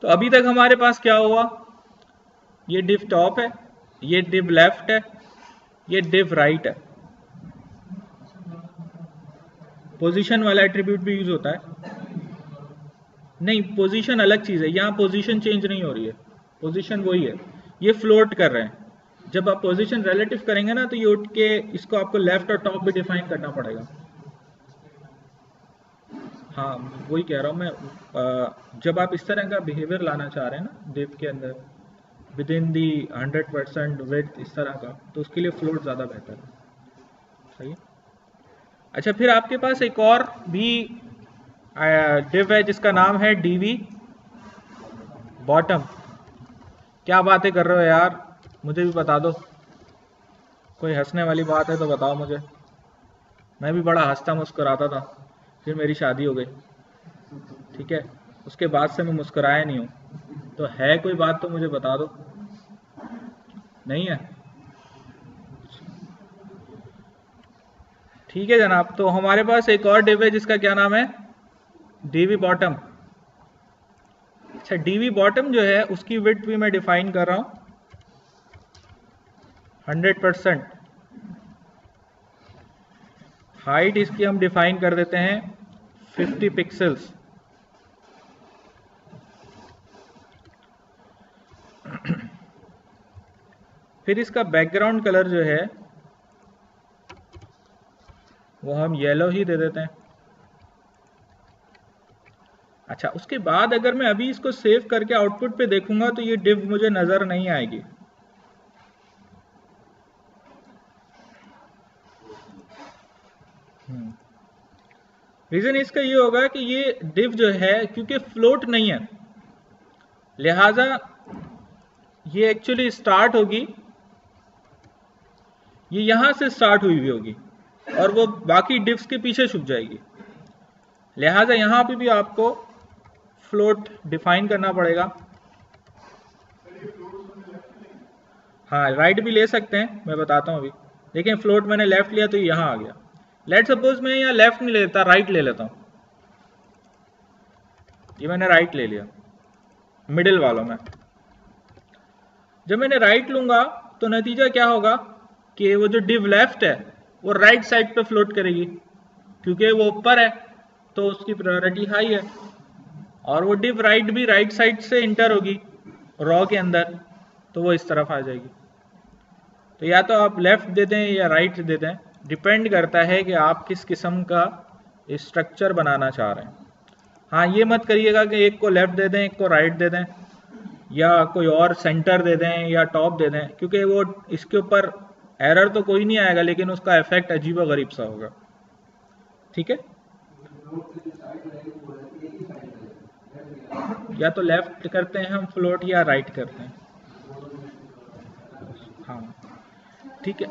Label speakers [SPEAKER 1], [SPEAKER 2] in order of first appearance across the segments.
[SPEAKER 1] तो अभी तक हमारे पास क्या हुआ, ये डिव टॉप है, ये डिव लेफ्ट है, ये डिव राइट है। पोजीशन वाला एट्रीब्यूट भी यूज होता है? नहीं, पोजीशन अलग चीज है, यहाँ पोजीशन चेंज नहीं हो रही है, पोजीशन वही है, ये फ्लोट कर रहे हैं। जब आप पोजीशन रिलेटिव करेंगे ना तो ये उठ के इसको आपको लेफ्ट और टॉप भी डिफाइन करना पड़ेगा। हाँ वही कह रहा हूँ मैं, जब आप इस तरह का बिहेवियर लाना चाह रहे हैं ना डिव के अंदर विद इन दी 100% विड्थ इस तरह का, तो उसके लिए फ्लोट ज़्यादा बेहतर है। सही है। अच्छा, फिर आपके पास एक और भी डिव है जिसका नाम है डीवी बॉटम। क्या बातें कर रहे हो यार, मुझे भी बता दो, कोई हंसने वाली बात है तो बताओ मुझे। मैं भी बड़ा हंसता मुस्कुराता था, फिर मेरी शादी हो गई, ठीक है, उसके बाद से मैं मुस्कुराया नहीं हूँ। तो है कोई बात तो मुझे बता दो। नहीं है? ठीक है जनाब, तो हमारे पास एक और डिव है जिसका क्या नाम है, डीवी बॉटम। अच्छा, डीवी बॉटम जो है उसकी विड्थ भी मैं डिफाइन कर रहा हूं 100%। हाइट इसकी हम डिफाइन कर देते हैं 50 पिक्सल्स। फिर इसका बैकग्राउंड कलर जो है वो हम येलो ही दे देते हैं। अच्छा, उसके बाद अगर मैं अभी इसको सेव करके आउटपुट पे देखूंगा तो ये डिव मुझे नजर नहीं आएगी। रीजन इसका ये होगा कि ये डिव जो है क्योंकि फ्लोट नहीं है, लिहाजा ये एक्चुअली स्टार्ट होगी, ये यहां से स्टार्ट हुई होगी और वो बाकी डिव्स के पीछे छुप जाएगी। लिहाजा यहां पे भी आपको फ्लोट डिफाइन करना पड़ेगा। हाँ, राइट भी ले सकते हैं, मैं बताता हूँ अभी। लेकिन फ्लोट मैंने लेफ्ट लिया तो ये यहाँ आ गया। लेट सपोज मैं यहाँ लेफ्ट नहीं लेता, राइट ले लेता हूँ। ये मैंने राइट ले लिया, मिडिल वालों में। जब मैंने राइट लूंगा तो नतीजा क्या होगा कि वो जो डिव लेफ्ट है वो राइट साइड पे फ्लोट करेगी, क्योंकि वो ऊपर है तो उसकी प्रायोरिटी हाई है। और वो डिव राइट भी राइट साइड से इंटर होगी रॉ के अंदर, तो वो इस तरफ आ जाएगी। तो या तो आप लेफ्ट दे दें या राइट दे दें, डिपेंड करता है कि आप किस किस्म का स्ट्रक्चर बनाना चाह रहे हैं। हाँ, ये मत करिएगा कि एक को लेफ्ट दे दें एक को राइट दे दें, या कोई और सेंटर दे दें या टॉप दे दें, क्योंकि वो इसके ऊपर एरर तो कोई नहीं आएगा लेकिन उसका इफेक्ट अजीब व गरीब सा होगा। ठीक है, या तो लेफ्ट करते हैं हम फ्लोट या राइट करते हैं। हाँ ठीक है,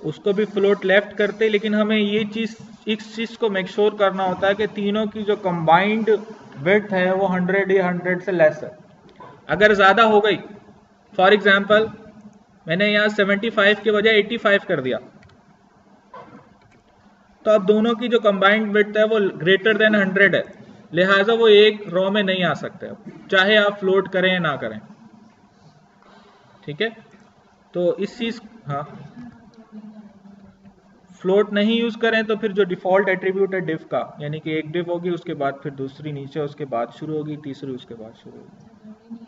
[SPEAKER 1] उसको भी फ्लोट लेफ्ट करते, लेकिन हमें ये चीज इस चीज को मेक श्योर करना होता है कि तीनों की जो कंबाइंड विड्थ है वो 100 या 100 से लेस है। अगर ज्यादा हो गई, फॉर एग्जाम्पल मैंने यहाँ 75 के बजाय 85 कर दिया, तो अब दोनों की जो कंबाइंड विड्थ है वो ग्रेटर देन 100 है, लिहाजा वो एक रॉ में नहीं आ सकते, अब चाहे आप फ्लोट करें या ना करें। ठीक है, तो इस चीज, हाँ, फ्लोट नहीं यूज करें तो फिर जो डिफॉल्ट एट्रीब्यूट है डिव का, यानी कि एक डिव होगी उसके बाद फिर दूसरी नीचे, उसके बाद शुरू होगी तीसरी, उसके बाद शुरू होगी।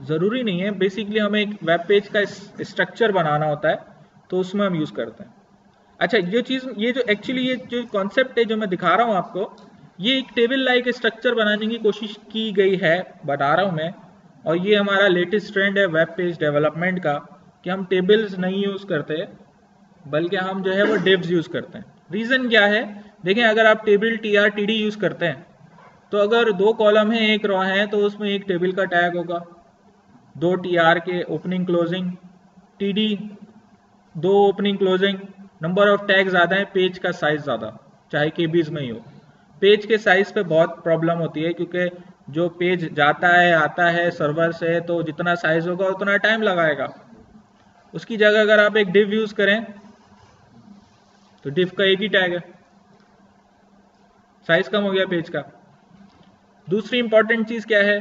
[SPEAKER 1] जरूरी नहीं है, बेसिकली हमें एक वेब पेज का स्ट्रक्चर बनाना होता है तो उसमें हम यूज करते हैं। अच्छा, ये चीज, ये जो एक्चुअली ये जो कॉन्सेप्ट है जो मैं दिखा रहा हूँ आपको, ये एक टेबल लाइक स्ट्रक्चर बनाने की कोशिश की गई है, बता रहा हूँ मैं। और ये हमारा लेटेस्ट ट्रेंड है वेब पेज डेवलपमेंट का कि हम टेबल्स नहीं यूज करते बल्कि हम जो है वो डिव्स यूज करते हैं। रीजन क्या है, देखें, अगर आप टेबल TR TD यूज करते हैं तो अगर दो कॉलम है एक रो है तो उसमें एक टेबल का टैग होगा, दो TR के ओपनिंग क्लोजिंग, TD दो opening closing, number of tag ज्यादा है, पेज का साइज ज्यादा, चाहे केबीज में ही हो। पेज के साइज पे बहुत प्रॉब्लम होती है क्योंकि जो पेज जाता है आता है सर्वर से, तो जितना साइज होगा उतना टाइम लगाएगा। उसकी जगह अगर आप एक डिव यूज करें तो div का एक ही टैग है, साइज कम हो गया पेज का। दूसरी इंपॉर्टेंट चीज क्या है,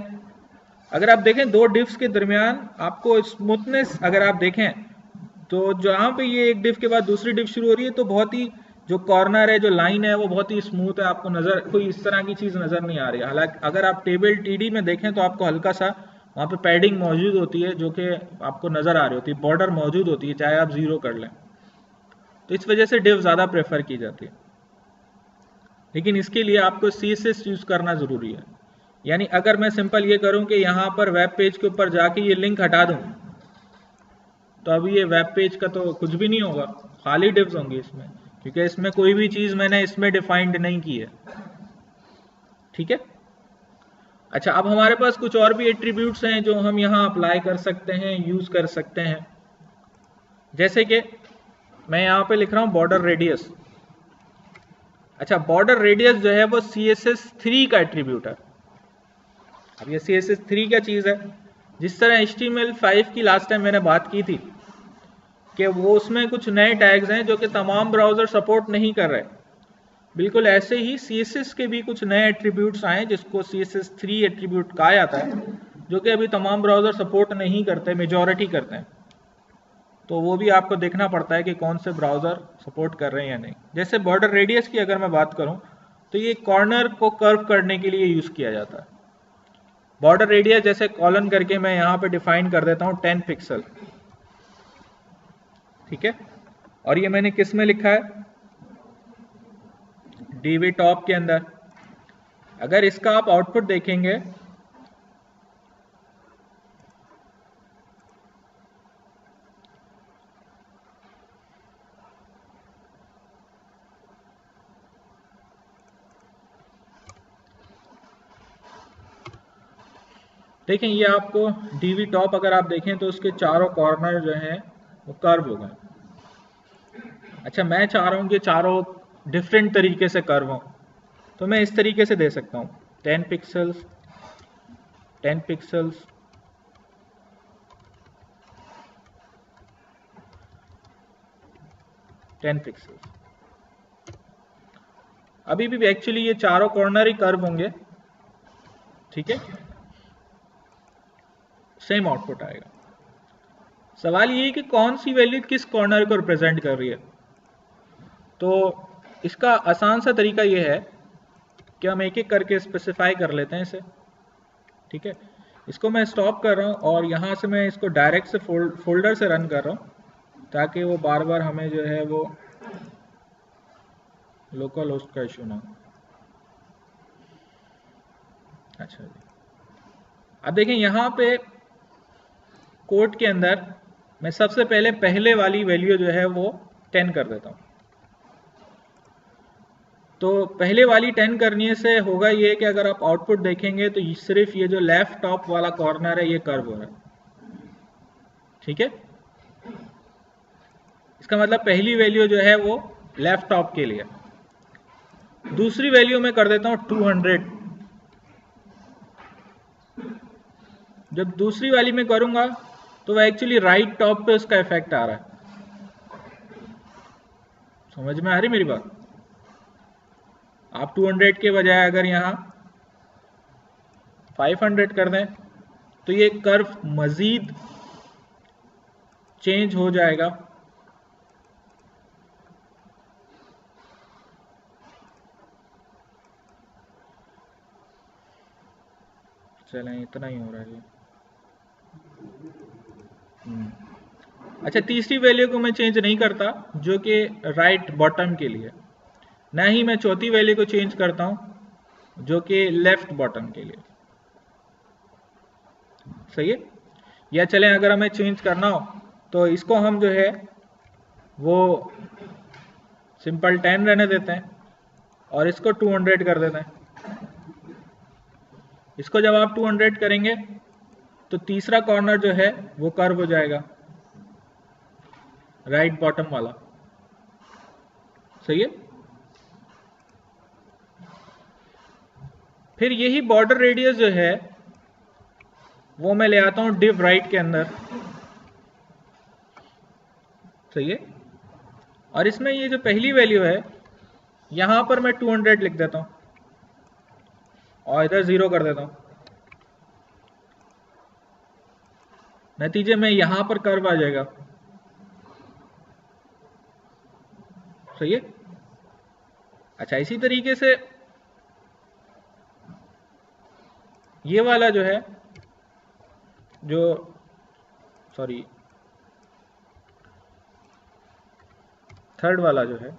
[SPEAKER 1] अगर आप देखें दो डिव्स के दरमियान आपको स्मूथनेस अगर आप देखें तो जहां पे ये एक डिव के बाद दूसरी डिव शुरू हो रही है तो बहुत ही जो कॉर्नर है, जो लाइन है, वो बहुत ही स्मूथ है, आपको नजर कोई इस तरह की चीज नजर नहीं आ रही है। हालांकि अगर आप टेबल टीडी में देखें तो आपको हल्का सा वहां पे पैडिंग मौजूद होती है जो कि आपको नजर आ रही होती है, बॉर्डर मौजूद होती है, चाहे आप जीरो कर लें। तो इस वजह से डिव ज्यादा प्रेफर की जाती है, लेकिन इसके लिए आपको CSS यूज करना जरूरी है। यानी अगर मैं सिंपल ये करूं कि यहां पर वेब पेज के ऊपर जाके ये लिंक हटा दूं तो अभी ये वेब पेज का तो कुछ भी नहीं होगा, खाली डिव्स होंगे इसमें, क्योंकि इसमें कोई भी चीज मैंने इसमें डिफाइंड नहीं की है। ठीक है। अच्छा, अब हमारे पास कुछ और भी एट्रीब्यूट्स हैं जो हम यहाँ अप्लाई कर सकते हैं, यूज कर सकते हैं। जैसे कि मैं यहाँ पे लिख रहा हूँ बॉर्डर रेडियस। अच्छा, बॉर्डर रेडियस जो है वो CSS3 का एट्रीब्यूट है। अब ये CSS3 क्या चीज है, जिस तरह HTML5 की लास्ट टाइम मैंने बात की थी कि वो उसमें कुछ नए टैग्स हैं जो कि तमाम ब्राउजर सपोर्ट नहीं कर रहे, बिल्कुल ऐसे ही CSS के भी कुछ नए एट्रीब्यूट्स आए जिसको CSS3 एट्रीब्यूट कहा जाता है, जो कि अभी तमाम ब्राउजर सपोर्ट नहीं करते, मेजॉरिटी करते हैं। तो वो भी आपको देखना पड़ता है कि कौन से ब्राउजर सपोर्ट कर रहे हैं या नहीं। जैसे बॉर्डर रेडियस की अगर मैं बात करूं तो ये कॉर्नर को कर्व करने के लिए यूज किया जाता है। बॉर्डर रेडियस जैसे कॉलन करके मैं यहां पे डिफाइन कर देता हूं 10 पिक्सल। ठीक है, और ये मैंने किस में लिखा है, डीवी टॉप के अंदर। अगर इसका आप आउटपुट देखेंगे देखें, ये आपको डीवी टॉप अगर आप देखें तो उसके चारों कॉर्नर जो हैं वो कर्व हो गए। अच्छा, मैं चाह रहा हूं कि चारों डिफरेंट तरीके से कर्व हो, तो मैं इस तरीके से दे सकता हूं 10 पिक्सल्स 10 पिक्सल्स 10 पिक्सल्स। अभी भी एक्चुअली ये चारों कॉर्नर ही कर्व होंगे। ठीक है, सेम आउटपुट आएगा। सवाल ये है कि कौन सी वैल्यू किस कॉर्नर को रिप्रेजेंट कर रही है। तो इसका आसान सा तरीका ये है कि हम एक एक करके स्पेसिफाई कर लेते हैं इसे। ठीक है, इसको मैं स्टॉप कर रहा हूं और यहां से मैं इसको डायरेक्ट से फोल्डर से रन कर रहा हूं ताकि वो बार बार हमें जो है वो लोकल होस्ट का इशू ना हो। अच्छा जी, अब देखें यहां पे कोड के अंदर मैं सबसे पहले वाली वैल्यू जो है वो 10 कर देता हूं। तो पहले वाली 10 करने से होगा ये कि अगर आप आउटपुट देखेंगे तो सिर्फ ये जो लेफ्ट टॉप वाला कॉर्नर है ये कर्व हो रहा है। ठीक है, इसका मतलब पहली वैल्यू जो है वो लेफ्ट टॉप के लिए। दूसरी वैल्यू मैं कर देता हूं 200। जब दूसरी वाली में करूंगा तो वह एक्चुअली राइट टॉप पे उसका इफेक्ट आ रहा है। समझ में आ रही मेरी बात? आप 200 के बजाय अगर यहां 500 कर दें तो ये कर्व मजीद चेंज हो जाएगा। चलें, इतना ही हो रहा है। अच्छा, तीसरी वैल्यू को मैं चेंज नहीं करता जो कि राइट बॉटम के लिए, ना ही मैं चौथी वैल्यू को चेंज करता हूं जो कि लेफ्ट बॉटम के लिए। सही है? या चलें अगर हमें चेंज करना हो तो इसको हम जो है वो सिंपल 10 रहने देते हैं और इसको 200 कर देते हैं। इसको जब आप 200 करेंगे तो तीसरा कॉर्नर जो है वो कर्व हो जाएगा, राइट बॉटम वाला। सही है? फिर यही बॉर्डर रेडियस जो है वो मैं ले आता हूं डिव राइट के अंदर। सही है? और इसमें ये जो पहली वैल्यू है यहां पर मैं 200 लिख देता हूं और इधर 0 कर देता हूं। नतीजे में यहां पर कर्व आ जाएगा। सही है। अच्छा, इसी तरीके से ये वाला जो है, जो सॉरी थर्ड वाला जो है,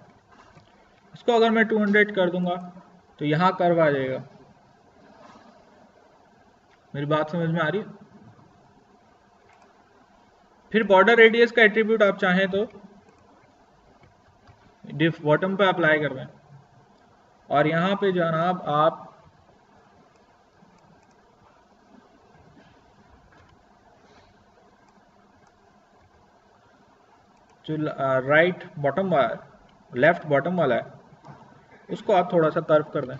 [SPEAKER 1] इसको अगर मैं 200 कर दूंगा तो यहां कर्व आ जाएगा। मेरी बात समझ में आ रही है? फिर बॉर्डर रेडियस का एट्रीब्यूट आप चाहें तो डिफ बॉटम पे अप्लाई कर दें और यहां पे जनाब आप जो राइट बॉटम वाला, लेफ्ट बॉटम वाला है, उसको आप थोड़ा सा कर्व कर दें।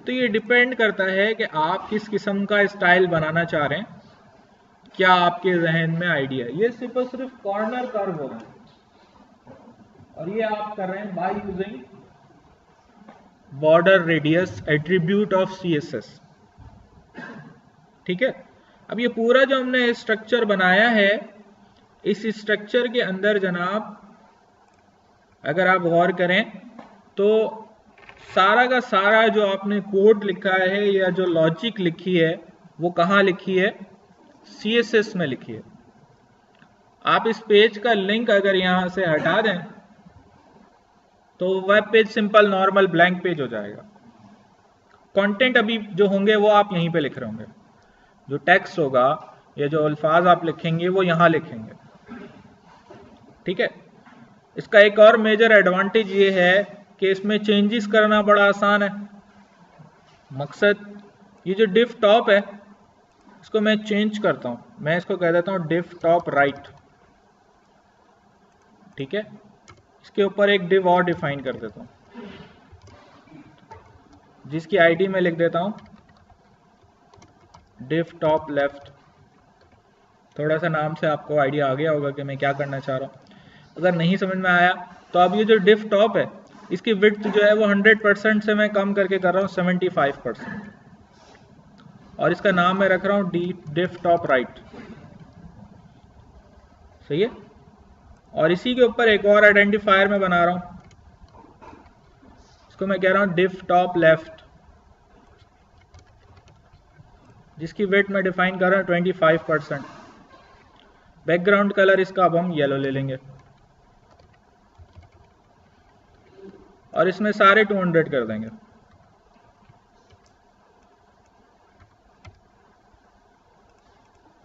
[SPEAKER 1] तो ये डिपेंड करता है कि आप किस किस्म का स्टाइल बनाना चाह रहे हैं, क्या आपके जहन में आइडिया है। ये सिर्फ कॉर्नर कर्व हो रहा है और ये आप कर रहे हैं by using border radius attribute of CSS। ठीक है। अब ये पूरा जो हमने स्ट्रक्चर बनाया है, इस स्ट्रक्चर के अंदर जनाब अगर आप गौर करें तो सारा का सारा जो आपने कोड लिखा है या जो लॉजिक लिखी है वो कहाँ लिखी है? CSS में लिखी है। आप इस पेज का लिंक अगर यहां से हटा दें तो web page simple normal blank page हो जाएगा। कंटेंट अभी जो होंगे वो आप यहीं पे लिख रहे होंगे, जो टेक्स्ट होगा या जो अल्फाज आप लिखेंगे वो यहां लिखेंगे। ठीक है। इसका एक और मेजर एडवांटेज ये है कि इसमें चेंजेस करना बड़ा आसान है। मकसद ये जो डिफ टॉप है इसको मैं चेंज करता हूं, मैं इसको कह देता हूं डिफ टॉप राइट। ठीक है। इसके ऊपर एक डिव और डिफाइन कर देता हूं जिसकी आईडी में लिख देता हूं डिफ टॉप लेफ्ट। थोड़ा सा नाम से आपको आइडिया आ गया होगा कि मैं क्या करना चाह रहा हूं। अगर नहीं समझ में आया तो अब ये जो डिफ टॉप है इसकी विड्थ जो है वो 100% से मैं कम करके कर रहा हूं 75% और इसका नाम मैं रख रहा हूं डिफ टॉप राइट। सही है। और इसी के ऊपर एक और आइडेंटिफायर मैं बना रहा हूं, इसको मैं कह रहा हूं डिफ टॉप लेफ्ट, जिसकी विड्थ मैं डिफाइन कर रहा हूं 25%। बैकग्राउंड कलर इसका अब हम येलो ले लेंगे और इसमें सारे 200 कर देंगे।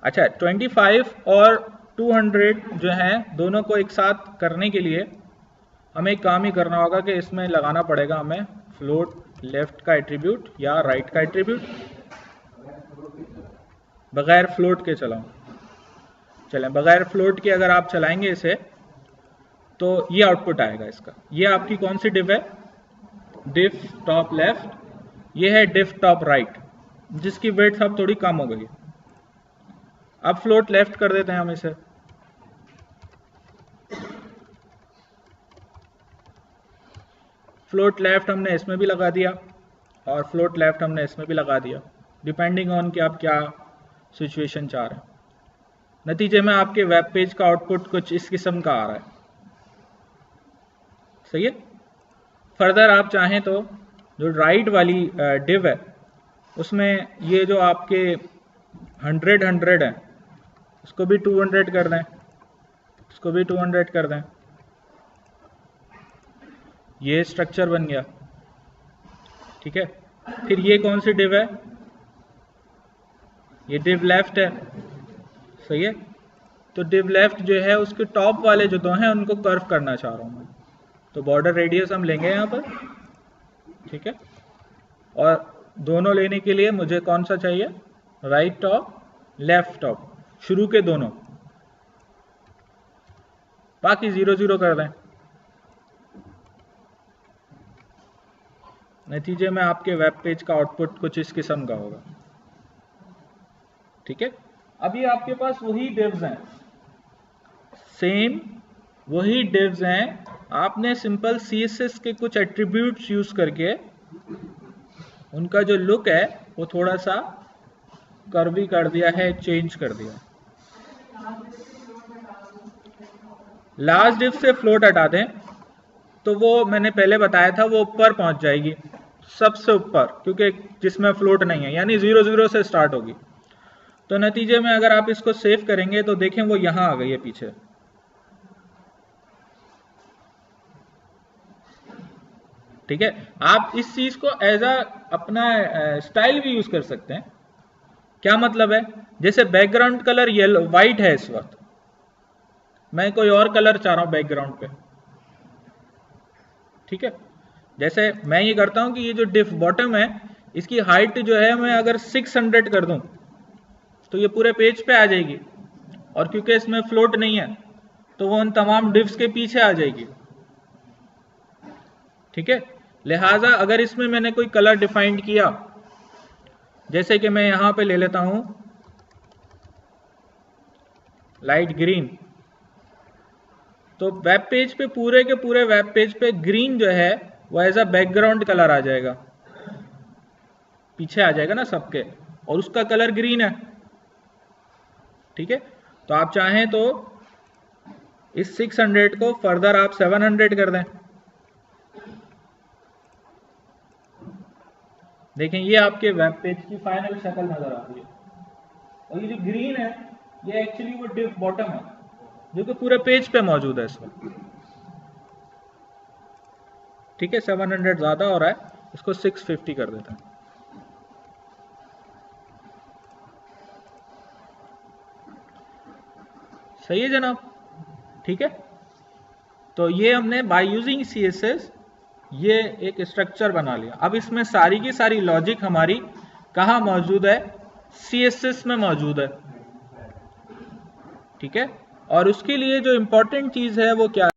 [SPEAKER 1] अच्छा, 25 और 200 जो हैं दोनों को एक साथ करने के लिए हमें एक काम ही करना होगा कि इसमें लगाना पड़ेगा हमें फ्लोट लेफ्ट का एट्रीब्यूट या राइट का एट्रीब्यूट। बगैर फ्लोट के चलाऊं, चलें बगैर फ्लोट के अगर आप चलाएंगे इसे तो ये आउटपुट आएगा इसका। ये आपकी कौन सी डिव है? डिफ टॉप लेफ्ट। ये है डिफ टॉप राइट जिसकी विड्थ अब थोड़ी कम हो गई। अब फ्लोट लेफ्ट कर देते हैं हम इसे। फ्लोट लेफ्ट हमने इसमें भी लगा दिया और फ्लोट लेफ्ट हमने इसमें भी लगा दिया, डिपेंडिंग ऑन कि आप क्या सिचुएशन चाह रहे हैं। नतीजे में आपके वेब पेज का आउटपुट कुछ इस किस्म का आ रहा है। सही है। फर्दर आप चाहें तो जो राइट वाली डिव है उसमें ये जो आपके 100 है उसको भी 200 कर दें, इसको भी 200 कर दें। ये स्ट्रक्चर बन गया। ठीक है। फिर ये कौन सी डिव है? ये डिव लेफ्ट है। सही है। तो डिव लेफ्ट जो है उसके टॉप वाले जो दो हैं उनको कर्व करना चाह रहा हूं मैं, तो बॉर्डर रेडियस हम लेंगे यहां पर। ठीक है। और दोनों लेने के लिए मुझे कौन सा चाहिए? राइट टॉप लेफ्ट टॉप, शुरू के दोनों, बाकी 0 0 कर दें। नतीजे में आपके वेब पेज का आउटपुट कुछ इस किस्म का होगा। ठीक है। अभी आपके पास वही डिव्स हैं, सेम वही divs हैं, आपने सिंपल CSS के कुछ एट्रीब्यूट्स यूज करके उनका जो लुक है वो थोड़ा सा कर्वी कर दिया है, चेंज कर दिया। लास्ट डिव से फ्लोट हटा दें तो वो मैंने पहले बताया था, वो ऊपर पहुंच जाएगी, सबसे ऊपर, क्योंकि जिसमें फ्लोट नहीं है, यानी 0 0 से स्टार्ट होगी। तो नतीजे में अगर आप इसको सेव करेंगे तो देखें वो यहां आ गई है पीछे। ठीक है, आप इस चीज को एज अ अपना स्टाइल भी यूज कर सकते हैं। क्या मतलब है, जैसे बैकग्राउंड कलर येलो व्हाइट है इस वक्त, मैं कोई और कलर चाह रहा हूं बैकग्राउंड पे। ठीक है, जैसे मैं ये करता हूं कि ये जो डिफ बॉटम है इसकी हाइट जो है मैं अगर 600 कर दूं तो ये पूरे पेज पे आ जाएगी, और क्योंकि इसमें फ्लोट नहीं है तो वो उन तमाम डिव्स के पीछे आ जाएगी। ठीक है, लिहाजा अगर इसमें मैंने कोई कलर डिफाइंड किया, जैसे कि मैं यहां पे ले लेता हूं लाइट ग्रीन, तो वेब पेज पे, पूरे के पूरे वेब पेज पे ग्रीन जो है वो एज अ बैकग्राउंड कलर आ जाएगा, पीछे आ जाएगा ना सबके, और उसका कलर ग्रीन है। ठीक है, तो आप चाहें तो इस 600 को फर्दर आप 700 कर दें। देखें ये आपके वेब पेज की फाइनल शक्ल नजर आती है, और ये जो ग्रीन है ये एक्चुअली वो डिव बॉटम है जो कि पूरे पेज पे मौजूद है इस वक्त। ठीक है, 700 ज्यादा हो रहा है, इसको 650 कर देते हैं। सही है जनाब। ठीक है, तो ये हमने बाय यूजिंग CSS ये एक स्ट्रक्चर बना लिया। अब इसमें सारी की सारी लॉजिक हमारी कहाँ मौजूद है, CSS में मौजूद है। ठीक है, और उसके लिए जो इंपॉर्टेंट चीज है वो क्या